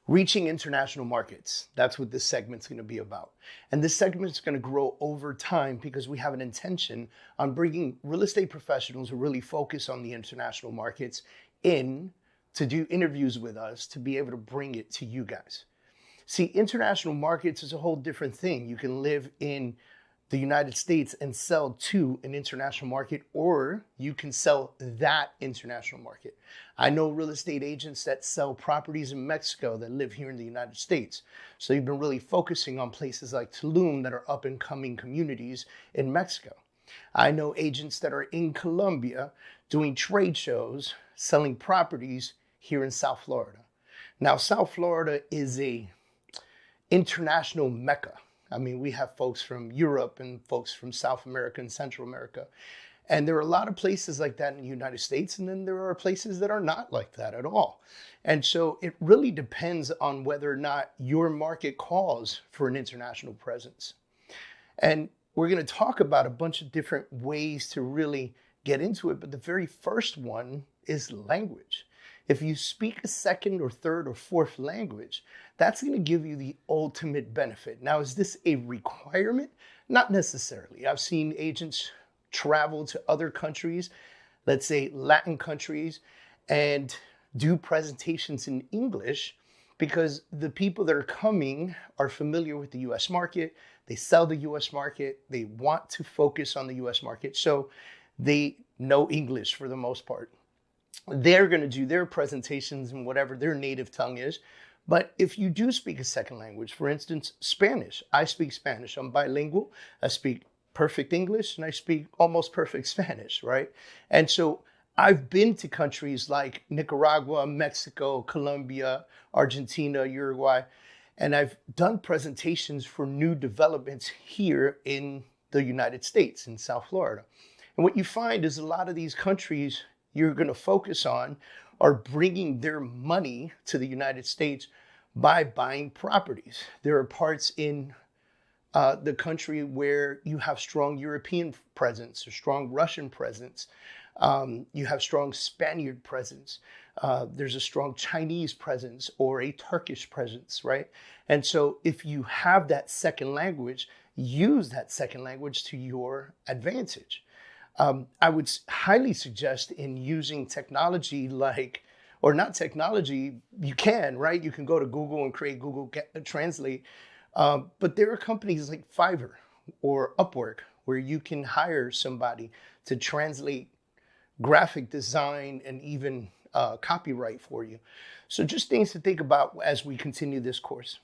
Reaching international markets. That's what this segment's going to be about. And this segment's going to grow over time because we have an intention on bringing real estate professionals who really focus on the international markets in to do interviews with us to be able to bring it to you guys. See, international markets is a whole different thing. You can live in the United States and sell to an international market, or you can sell that international market. I know real estate agents that sell properties in Mexico that live here in the United States. So you've been really focusing on places like Tulum that are up and coming communities in Mexico. I know agents that are in Colombia doing trade shows, selling properties here in South Florida. Now, South Florida is a international mecca. I mean, we have folks from Europe and folks from South America and Central America. And there are a lot of places like that in the United States. And then there are places that are not like that at all. And so it really depends on whether or not your market calls for an international presence. And we're going to talk about a bunch of different ways to really get into it. But the very first one is language. If you speak a second or third or fourth language, that's going to give you the ultimate benefit. Now, is this a requirement? Not necessarily. I've seen agents travel to other countries, let's say Latin countries, and do presentations in English because the people that are coming are familiar with the US market. They sell the US market. They want to focus on the US market. So they know English for the most part. They're going to do their presentations in whatever their native tongue is. But if you do speak a second language, for instance, Spanish, I speak Spanish. I'm bilingual. I speak perfect English and I speak almost perfect Spanish, right? And so I've been to countries like Nicaragua, Mexico, Colombia, Argentina, Uruguay, and I've done presentations for new developments here in the United States, in South Florida. And what you find is a lot of these countries you're going to focus on are bringing their money to the United States by buying properties. There are parts in the country where you have strong European presence or strong Russian presence. You have strong Spaniard presence. There's a strong Chinese presence or a Turkish presence, right? And so if you have that second language, use that second language to your advantage. I would highly suggest in using technology like, or not technology, you can, right? You can go to Google and create Google Translate. But there are companies like Fiverr or Upwork where you can hire somebody to translate graphic design and even copyright for you. So just things to think about as we continue this course.